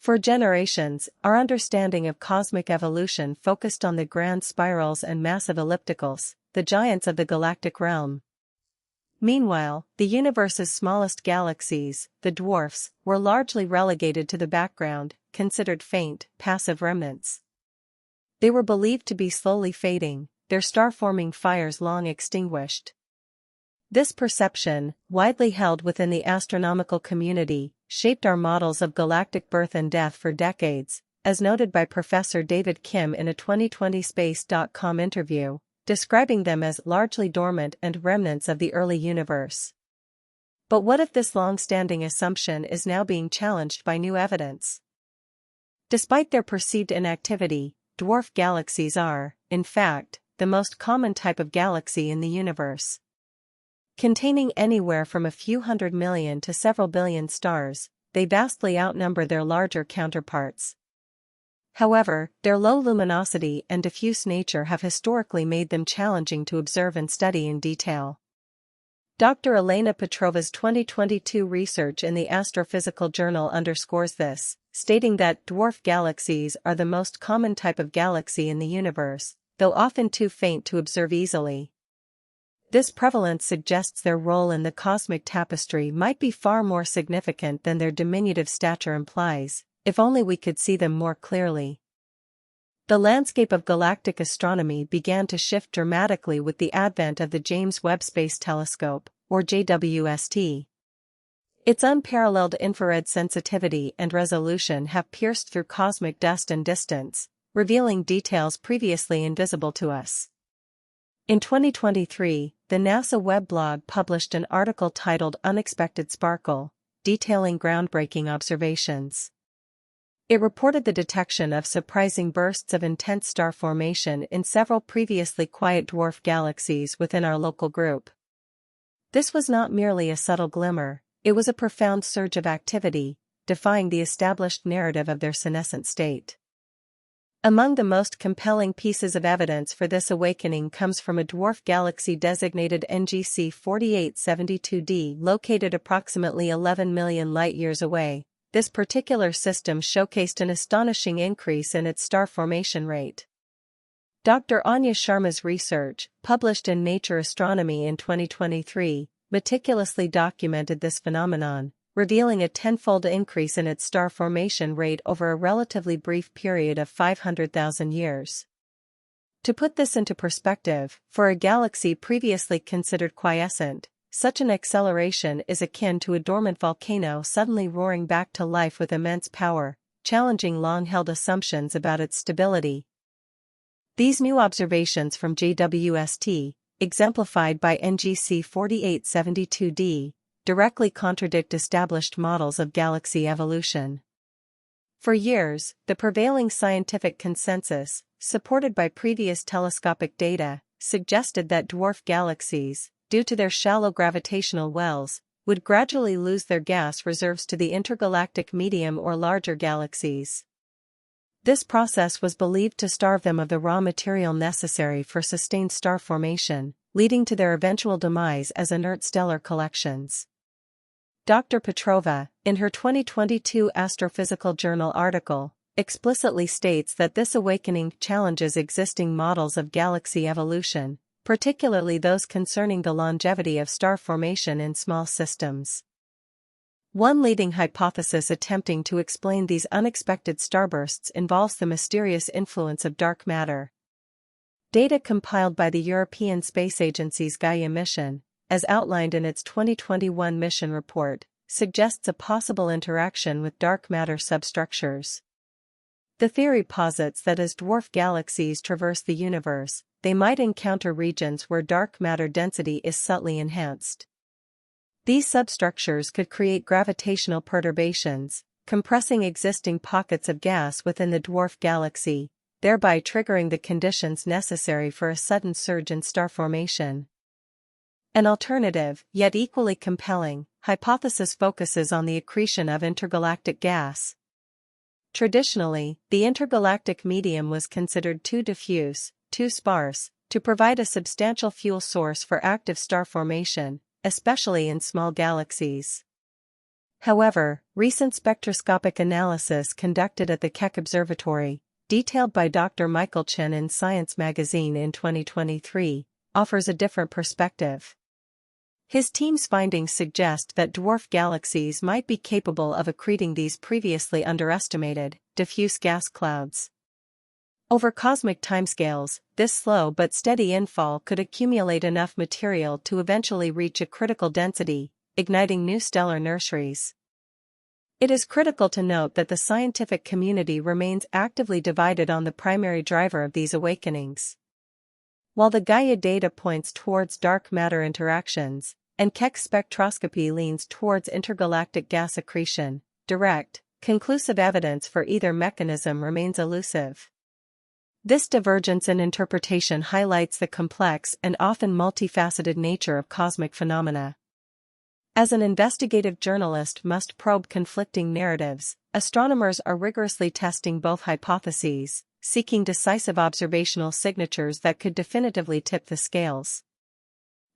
For generations, our understanding of cosmic evolution focused on the grand spirals and massive ellipticals, the giants of the galactic realm. Meanwhile, the universe's smallest galaxies, the dwarfs, were largely relegated to the background, considered faint, passive remnants. They were believed to be slowly fading, their star-forming fires long extinguished. This perception, widely held within the astronomical community, shaped our models of galactic birth and death for decades, as noted by Professor David Kim in a 2020 Space.com interview, describing them as largely dormant and remnants of the early universe. But what if this long-standing assumption is now being challenged by new evidence? Despite their perceived inactivity, dwarf galaxies are, in fact, the most common type of galaxy in the universe. Containing anywhere from a few 100 million to several billion stars, they vastly outnumber their larger counterparts. However, their low luminosity and diffuse nature have historically made them challenging to observe and study in detail. Dr. Elena Petrova's 2022 research in the Astrophysical Journal underscores this, stating that dwarf galaxies are the most common type of galaxy in the universe, though often too faint to observe easily. This prevalence suggests their role in the cosmic tapestry might be far more significant than their diminutive stature implies, if only we could see them more clearly. The landscape of galactic astronomy began to shift dramatically with the advent of the James Webb Space Telescope, or JWST. Its unparalleled infrared sensitivity and resolution have pierced through cosmic dust and distance, revealing details previously invisible to us. In 2023, the NASA Webb blog published an article titled Unexpected Sparkle, detailing groundbreaking observations. It reported the detection of surprising bursts of intense star formation in several previously quiet dwarf galaxies within our local group. This was not merely a subtle glimmer, it was a profound surge of activity, defying the established narrative of their senescent state. Among the most compelling pieces of evidence for this awakening comes from a dwarf galaxy designated NGC 4872d located approximately 11 million light-years away. This particular system showcased an astonishing increase in its star formation rate. Dr. Anya Sharma's research, published in Nature Astronomy in 2023, meticulously documented this phenomenon, revealing a tenfold increase in its star formation rate over a relatively brief period of 500,000 years. To put this into perspective, for a galaxy previously considered quiescent, such an acceleration is akin to a dormant volcano suddenly roaring back to life with immense power, challenging long-held assumptions about its stability. These new observations from JWST, exemplified by NGC 4872d, directly contradict established models of galaxy evolution. For years, the prevailing scientific consensus, supported by previous telescopic data, suggested that dwarf galaxies, due to their shallow gravitational wells, would gradually lose their gas reserves to the intergalactic medium or larger galaxies. This process was believed to starve them of the raw material necessary for sustained star formation, leading to their eventual demise as inert stellar collections. Dr. Petrova, in her 2022 Astrophysical Journal article, explicitly states that this awakening challenges existing models of galaxy evolution, particularly those concerning the longevity of star formation in small systems. One leading hypothesis attempting to explain these unexpected starbursts involves the mysterious influence of dark matter. Data compiled by the European Space Agency's Gaia mission, as outlined in its 2021 mission report, suggests a possible interaction with dark matter substructures. The theory posits that as dwarf galaxies traverse the universe, they might encounter regions where dark matter density is subtly enhanced. These substructures could create gravitational perturbations, compressing existing pockets of gas within the dwarf galaxy, thereby triggering the conditions necessary for a sudden surge in star formation. An alternative, yet equally compelling, hypothesis focuses on the accretion of intergalactic gas. Traditionally, the intergalactic medium was considered too diffuse, too sparse, to provide a substantial fuel source for active star formation, especially in small galaxies. However, recent spectroscopic analysis conducted at the Keck Observatory, detailed by Dr. Michael Chen in Science magazine in 2023, offers a different perspective. His team's findings suggest that dwarf galaxies might be capable of accreting these previously underestimated, diffuse gas clouds. Over cosmic timescales, this slow but steady infall could accumulate enough material to eventually reach a critical density, igniting new stellar nurseries. It is critical to note that the scientific community remains actively divided on the primary driver of these awakenings. While the Gaia data points towards dark matter interactions, and Keck spectroscopy leans towards intergalactic gas accretion, direct, conclusive evidence for either mechanism remains elusive. This divergence in interpretation highlights the complex and often multifaceted nature of cosmic phenomena. As an investigative journalist must probe conflicting narratives, astronomers are rigorously testing both hypotheses, seeking decisive observational signatures that could definitively tip the scales.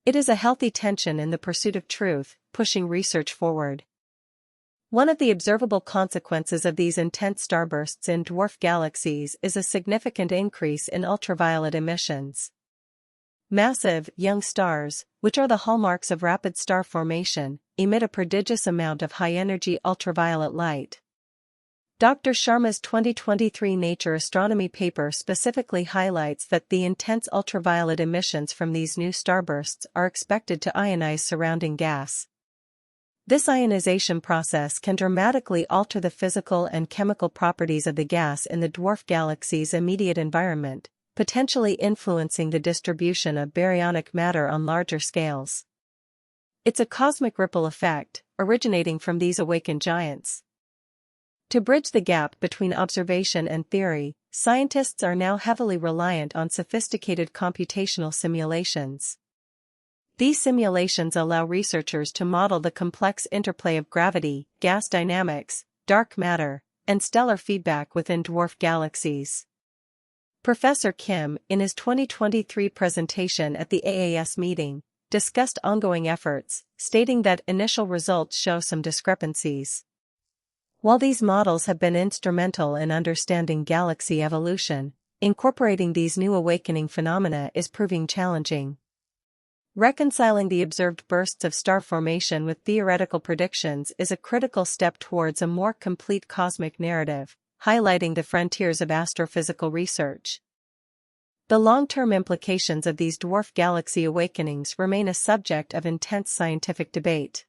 It is a healthy tension in the pursuit of truth, pushing research forward. One of the observable consequences of these intense starbursts in dwarf galaxies is a significant increase in ultraviolet emissions. Massive, young stars, which are the hallmarks of rapid star formation, emit a prodigious amount of high-energy ultraviolet light. Dr. Sharma's 2023 Nature Astronomy paper specifically highlights that the intense ultraviolet emissions from these new starbursts are expected to ionize surrounding gas. This ionization process can dramatically alter the physical and chemical properties of the gas in the dwarf galaxy's immediate environment, potentially influencing the distribution of baryonic matter on larger scales. It's a cosmic ripple effect, originating from these awakened giants. To bridge the gap between observation and theory, scientists are now heavily reliant on sophisticated computational simulations. These simulations allow researchers to model the complex interplay of gravity, gas dynamics, dark matter, and stellar feedback within dwarf galaxies. Professor Kim, in his 2023 presentation at the AAS meeting, discussed ongoing efforts, stating that initial results show some discrepancies. While these models have been instrumental in understanding galaxy evolution, incorporating these new awakening phenomena is proving challenging. Reconciling the observed bursts of star formation with theoretical predictions is a critical step towards a more complete cosmic narrative, highlighting the frontiers of astrophysical research. The long-term implications of these dwarf galaxy awakenings remain a subject of intense scientific debate.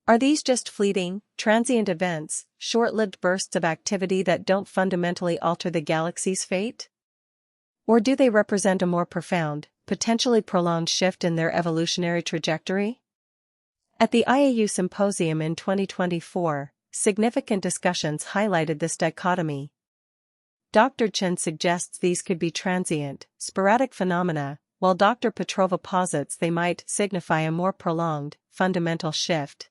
Are these just fleeting, transient events, short-lived bursts of activity that don't fundamentally alter the galaxy's fate? Or do they represent a more profound, potentially prolonged shift in their evolutionary trajectory? At the IAU Symposium in 2024, significant discussions highlighted this dichotomy. Dr. Chen suggests these could be transient, sporadic phenomena, while Dr. Petrova posits they might signify a more prolonged, fundamental shift.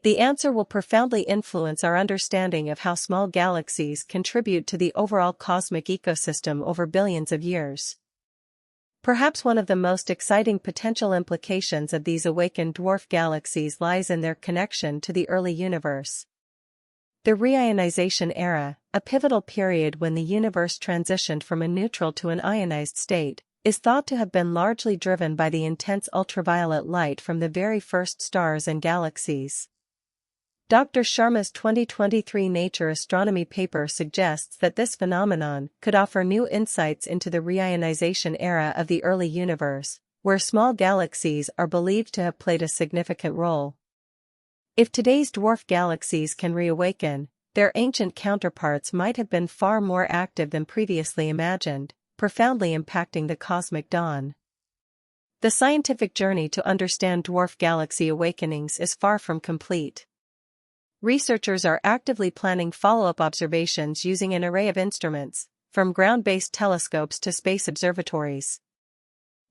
The answer will profoundly influence our understanding of how small galaxies contribute to the overall cosmic ecosystem over billions of years. Perhaps one of the most exciting potential implications of these awakened dwarf galaxies lies in their connection to the early universe. The reionization era, a pivotal period when the universe transitioned from a neutral to an ionized state, is thought to have been largely driven by the intense ultraviolet light from the very first stars and galaxies. Dr. Sharma's 2023 Nature Astronomy paper suggests that this phenomenon could offer new insights into the reionization era of the early universe, where small galaxies are believed to have played a significant role. If today's dwarf galaxies can reawaken, their ancient counterparts might have been far more active than previously imagined, profoundly impacting the cosmic dawn. The scientific journey to understand dwarf galaxy awakenings is far from complete. Researchers are actively planning follow-up observations using an array of instruments, from ground-based telescopes to space observatories.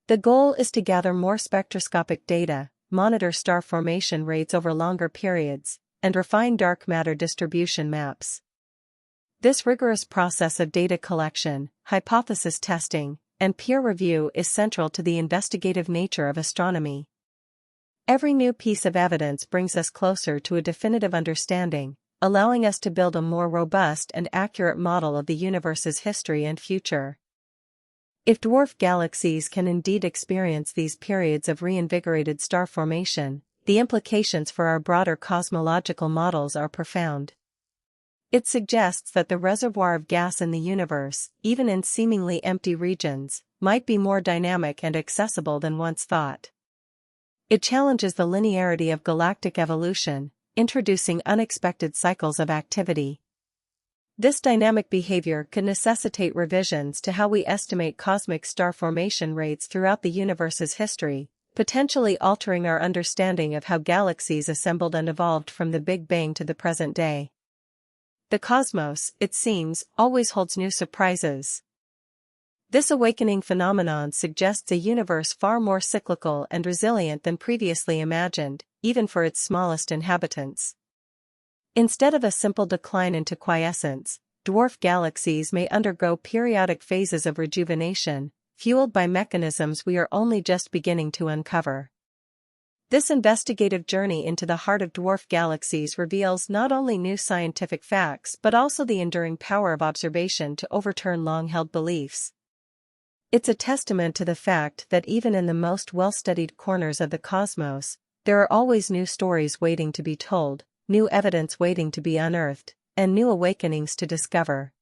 The goal is to gather more spectroscopic data, monitor star formation rates over longer periods, and refine dark matter distribution maps. This rigorous process of data collection, hypothesis testing, and peer review is central to the investigative nature of astronomy. Every new piece of evidence brings us closer to a definitive understanding, allowing us to build a more robust and accurate model of the universe's history and future. If dwarf galaxies can indeed experience these periods of reinvigorated star formation, the implications for our broader cosmological models are profound. It suggests that the reservoir of gas in the universe, even in seemingly empty regions, might be more dynamic and accessible than once thought. It challenges the linearity of galactic evolution, introducing unexpected cycles of activity. This dynamic behavior could necessitate revisions to how we estimate cosmic star formation rates throughout the universe's history, potentially altering our understanding of how galaxies assembled and evolved from the Big Bang to the present day. The cosmos, it seems, always holds new surprises. This awakening phenomenon suggests a universe far more cyclical and resilient than previously imagined, even for its smallest inhabitants. Instead of a simple decline into quiescence, dwarf galaxies may undergo periodic phases of rejuvenation, fueled by mechanisms we are only just beginning to uncover. This investigative journey into the heart of dwarf galaxies reveals not only new scientific facts but also the enduring power of observation to overturn long-held beliefs. It's a testament to the fact that even in the most well-studied corners of the cosmos, there are always new stories waiting to be told, new evidence waiting to be unearthed, and new awakenings to discover.